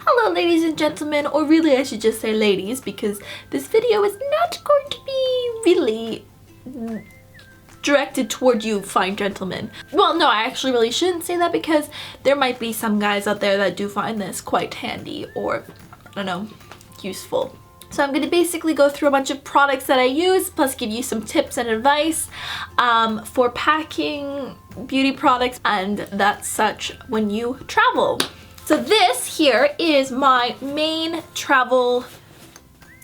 Hello ladies and gentlemen, or really I should just say ladies, because this video is not going to be really directed toward you fine gentlemen. Well, no, I actually really shouldn't say that, because there might be some guys out there that do find this quite handy or, I don't know, useful. So I'm going to basically go through a bunch of products that I use, plus give you some tips and advice for packing beauty products and that such when you travel. So this here is my main travel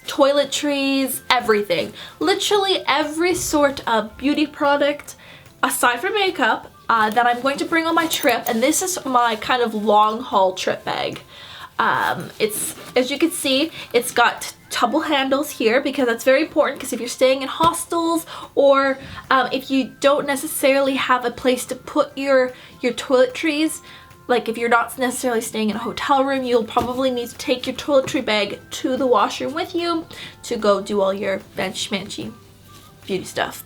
toiletries, everything. Literally every sort of beauty product, aside from makeup, that I'm going to bring on my trip. And this is my kind of long haul trip bag. It's, as you can see, it's got towel handles here, because that's very important, because if you're staying in hostels or if you don't necessarily have a place to put your toiletries, like if you're not necessarily staying in a hotel room, you'll probably need to take your toiletry bag to the washroom with you to go do all your fancy beauty stuff.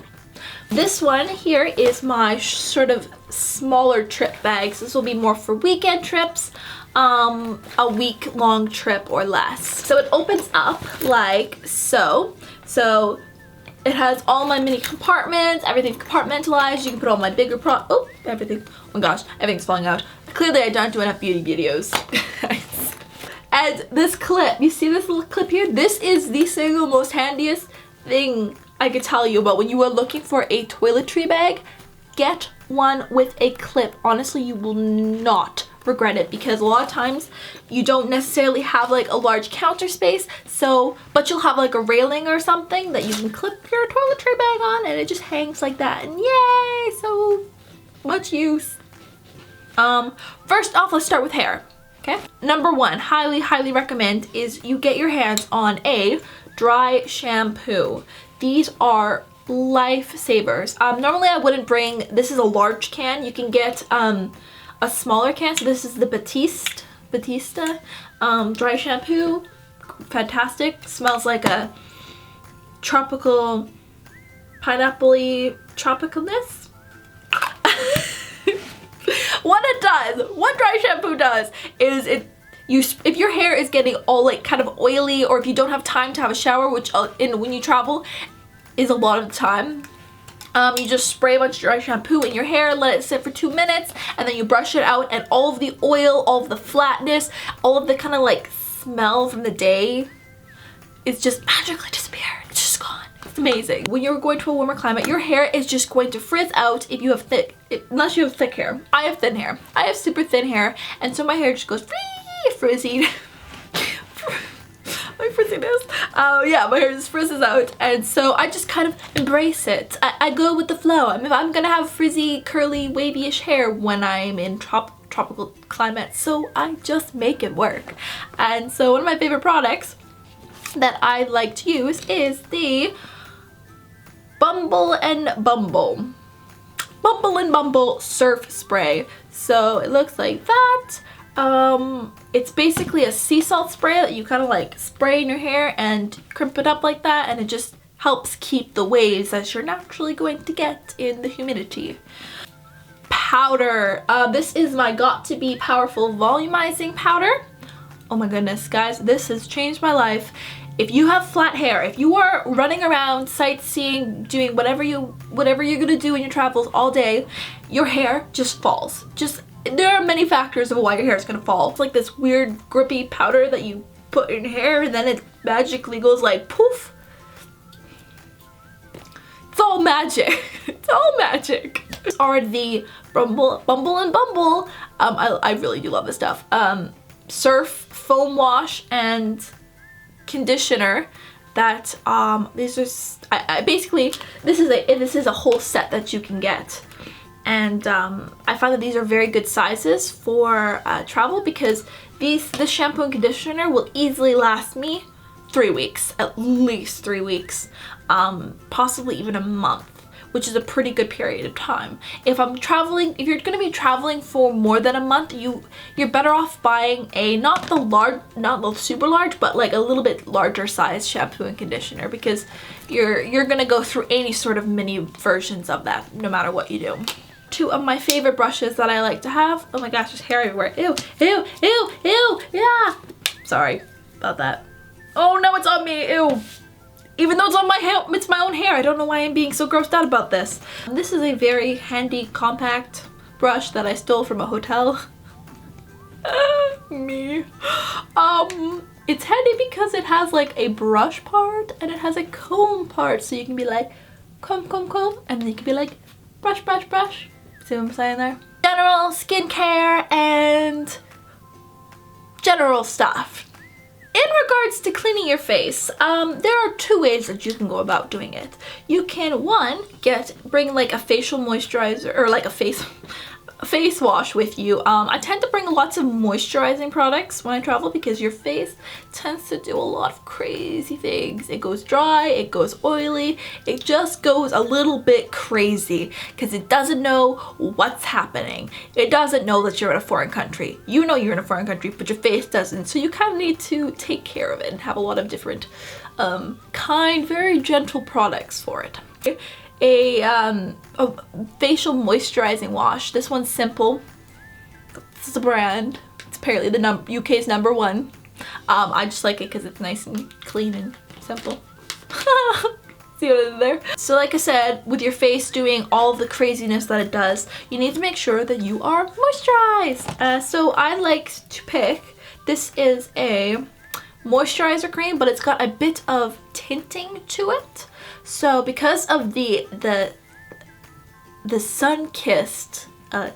This one here is my sort of smaller trip bags. This will be more for weekend trips, a week-long trip or less. So it opens up like so. So it has all my mini compartments, everything's compartmentalized. You can put all my bigger everything. Oh my gosh, everything's falling out. Clearly I don't do enough beauty videos. And this clip, you see this little clip here? This is the single most handiest thing I could tell you about when you are looking for a toiletry bag. Get one with a clip. Honestly, you will not regret it, because a lot of times you don't necessarily have like a large counter space, but you'll have like a railing or something that you can clip your toiletry bag on, and it just hangs like that, and yay, so much use. First off, let's start with hair. Okay, number one, highly recommend is you get your hands on a dry shampoo. These are lifesavers. Normally I wouldn't bring, this is a large can. You can get a smaller can. So this is the Batista dry shampoo. Fantastic. Smells like a tropical, pineapple-y tropicalness. What dry shampoo does is if your hair is getting all like kind of oily, or if you don't have time to have a shower, which when you travel is a lot of the time, you just spray a bunch of dry shampoo in your hair, let it sit for 2 minutes, and then you brush it out, and all of the oil, all of the flatness, all of the kind of like smell from the day is just magically disappeared. It's just gone. It's amazing. When you're going to a warmer climate, your hair is just going to frizz out if you have unless you have thick hair. I have thin hair. I have super thin hair, and so my hair just goes frizzy. My frizziness. Yeah, my hair just frizzes out, and so I just kind of embrace it. I go with the flow. I mean, I'm gonna have frizzy, curly, wavy-ish hair when I'm in tropical climates, so I just make it work. And so one of my favorite products that I like to use is the Bumble and Bumble Surf Spray. So it looks like that. It's basically a sea salt spray that you kind of like spray in your hair and crimp it up like that, and it just helps keep the waves that you're naturally going to get in the humidity. Powder. This is my Got To Be Powerful Volumizing powder. Oh my goodness, guys, this has changed my life. If you have flat hair, if you are running around sightseeing, doing whatever you're gonna do in your travels all day, your hair just falls. There are many factors of why your hair is gonna fall. It's like this weird grippy powder that you put in your hair, and then it magically goes like poof. It's all magic. It's all magic. These are the Bumble and Bumble. I really do love this stuff. Surf foam wash and conditioner that these are basically this is a whole set that you can get. And I find that these are very good sizes for travel, because this shampoo and conditioner will easily last me 3 weeks, at least 3 weeks, possibly even a month, which is a pretty good period of time. If you're going to be traveling for more than a month, you're better off buying a not the super large, but like a little bit larger size shampoo and conditioner, because you're going to go through any sort of mini versions of that no matter what you do. two of my favorite brushes that I like to have. Oh my gosh, there's hair everywhere. Ew, ew, ew, ew, yeah. Sorry about that. Oh no, it's on me, ew. Even though it's on my hair, it's my own hair. I don't know why I'm being so grossed out about this. This is a very handy compact brush that I stole from a hotel. Me. It's handy because it has like a brush part and it has a comb part, so you can be like comb, comb, comb, and then you can be like brush, brush, brush. See what I'm saying there? General skincare and general stuff. In regards to cleaning your face, there are two ways that you can go about doing it. You can, one, bring like a facial moisturizer or like a face wash with you. I tend to bring lots of moisturizing products when I travel because your face tends to do a lot of crazy things. It goes dry, it goes oily, it just goes a little bit crazy because it doesn't know what's happening. It doesn't know that you're in a foreign country. You know you're in a foreign country, but your face doesn't. So you kind of need to take care of it and have a lot of different very gentle products for it. A facial moisturizing wash. This one's Simple. This is a brand. It's apparently the UK's #1. I just like it because it's nice and clean and simple. See what I did there? So like I said, with your face doing all the craziness that it does, you need to make sure that you are moisturized. So I like to pick, this is a moisturizer cream, but it's got a bit of tinting to it. So because of the sun-kissed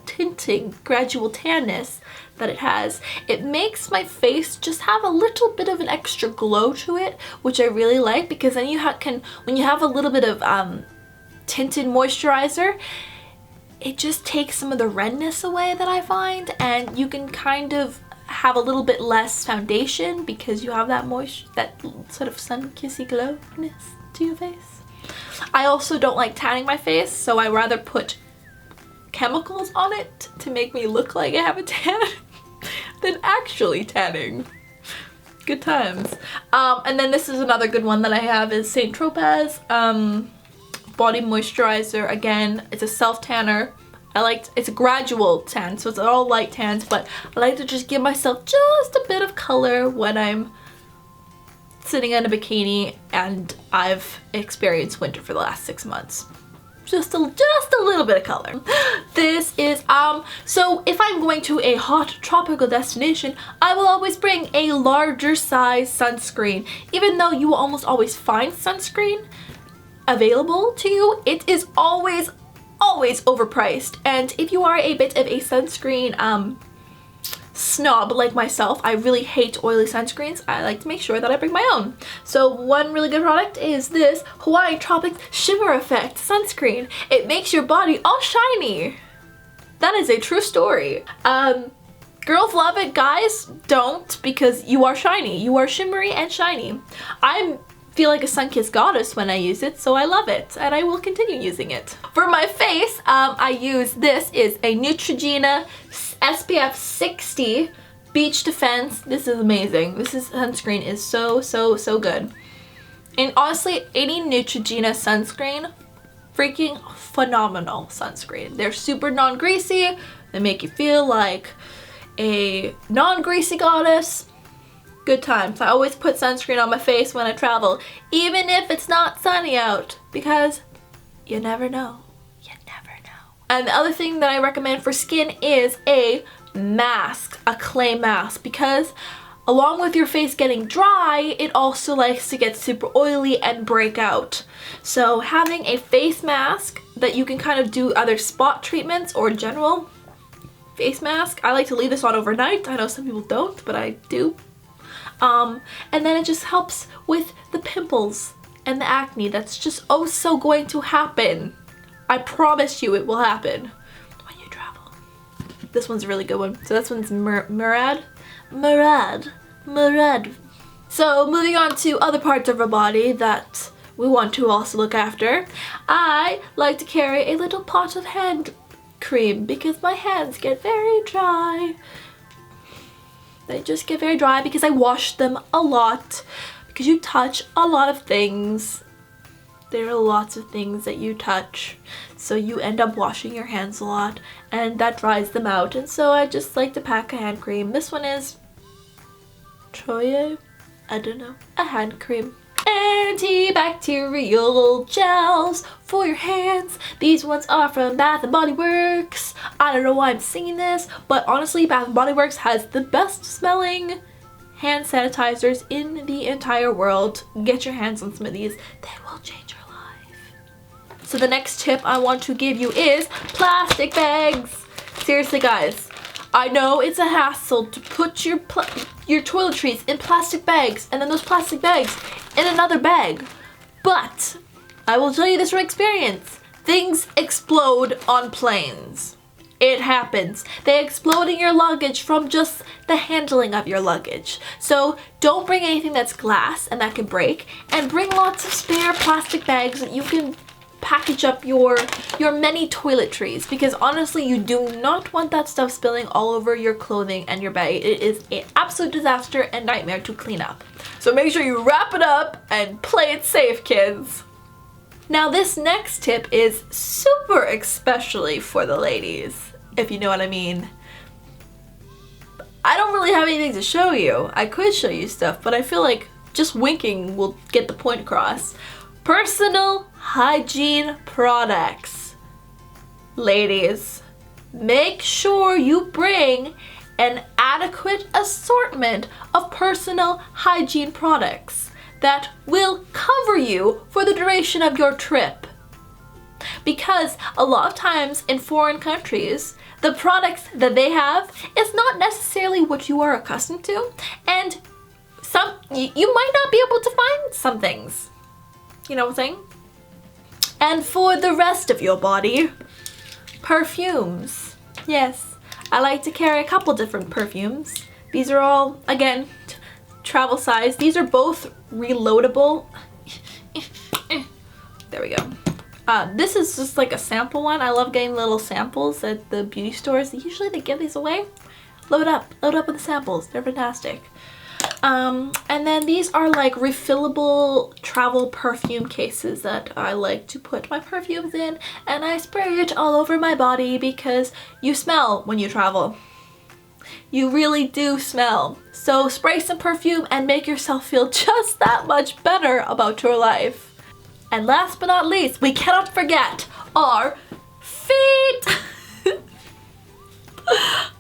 tinting, gradual tanness that it has, it makes my face just have a little bit of an extra glow to it, which I really like, because then you when you have a little bit of tinted moisturizer, it just takes some of the redness away that I find, and you can kind of have a little bit less foundation because you have that sort of sun-kissy glowness to your face. I also don't like tanning my face, so I rather put chemicals on it to make me look like I have a tan than actually tanning. Good times. And then this is another good one that I have is St. Tropez body moisturizer. Again, it's a self tanner. It's a gradual tan, so it's all light tans, but I like to just give myself just a bit of color when I'm sitting in a bikini and I've experienced winter for the last 6 months. Just a little bit of color. This is, so if I'm going to a hot tropical destination, I will always bring a larger size sunscreen. Even though you will almost always find sunscreen available to you, it is always overpriced. And if you are a bit of a sunscreen snob like myself, I really hate oily sunscreens. I like to make sure that I bring my own. So one really good product is this Hawaiian Tropic Shimmer Effect sunscreen. It makes your body all shiny. That is a true story. Girls love it, guys don't, because you are shiny. You are shimmery and shiny. I feel like a sun-kissed goddess when I use it, so I love it and I will continue using it. For my face, I use this is a Neutrogena SPF 60 Beach Defense. This is amazing. This sunscreen is so good. And honestly, any Neutrogena sunscreen, freaking phenomenal sunscreen. They're super non-greasy. They make you feel like a non-greasy goddess. Good times. I always put sunscreen on my face when I travel, even if it's not sunny out, because you never know. You never know. And the other thing that I recommend for skin is a mask, a clay mask, because along with your face getting dry, it also likes to get super oily and break out. So having a face mask that you can kind of do other spot treatments or general face mask. I like to leave this on overnight. I know some people don't, but I do. And then it just helps with the pimples and the acne that's just oh so going to happen. I promise you it will happen when you travel. This one's a really good one. So this one's Murad. So moving on to other parts of our body that we want to also look after. I like to carry a little pot of hand cream because my hands get very dry. They just get very dry because I wash them a lot, because you touch a lot of things. There are lots of things that you touch, so you end up washing your hands a lot and that dries them out. And so I just like to pack a hand cream. This one is Troye? I don't know. A hand cream. Antibacterial gels for your hands. These ones are from Bath & Body Works. I don't know why I'm singing this, but honestly, Bath & Body Works has the best smelling hand sanitizers in the entire world. Get your hands on some of these. They will change your life. So the next tip I want to give you is plastic bags. Seriously, guys, I know it's a hassle to put your toiletries in plastic bags and then those plastic bags in another bag, but I will tell you this from experience. Things explode on planes. It happens. They explode in your luggage from just the handling of your luggage. So don't bring anything that's glass and that can break, and bring lots of spare plastic bags that you can package up your many toiletries, because honestly you do not want that stuff spilling all over your clothing and your bag. It is an absolute disaster and nightmare to clean up. So make sure you wrap it up and play it safe, kids. Now this next tip is super especially for the ladies, if you know what I mean. I don't really have anything to show you. I could show you stuff, but I feel like just winking will get the point across. Personal hygiene products. Ladies, make sure you bring an adequate assortment of personal hygiene products that will cover you for the duration of your trip. Because a lot of times in foreign countries, the products that they have is not necessarily what you are accustomed to, and you might not be able to find some things. You know what I'm saying? And for the rest of your body, perfumes. Yes, I like to carry a couple different perfumes. These are all, again, travel size. These are both reloadable. There we go. This is just like a sample one. I love getting little samples at the beauty stores. Usually they give these away. Load up with the samples. They're fantastic. And then these are like refillable travel perfume cases that I like to put my perfumes in, and I spray it all over my body because you smell when you travel. You really do smell. So spray some perfume and make yourself feel just that much better about your life. And last but not least, we cannot forget our feet.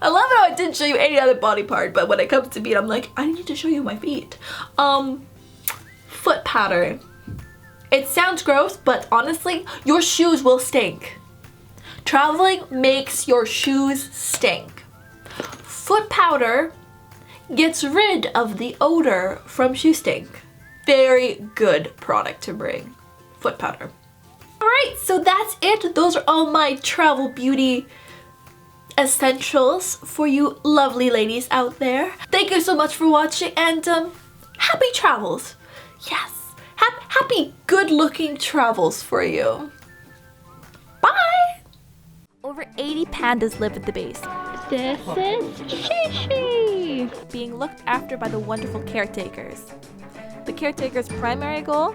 I love how I didn't show you any other body part, but when it comes to feet, I'm like, I need to show you my feet. Foot powder. It sounds gross, but honestly, your shoes will stink. Traveling makes your shoes stink. Foot powder gets rid of the odor from shoe stink. Very good product to bring. Foot powder. Alright, so that's it. Those are all my travel beauty essentials for you lovely ladies out there. Thank you so much for watching, and happy travels. Yes, happy good looking travels for you. Bye. Over 80 pandas live at the base. This is Shishi, being looked after by the wonderful caretakers. The caretaker's primary goal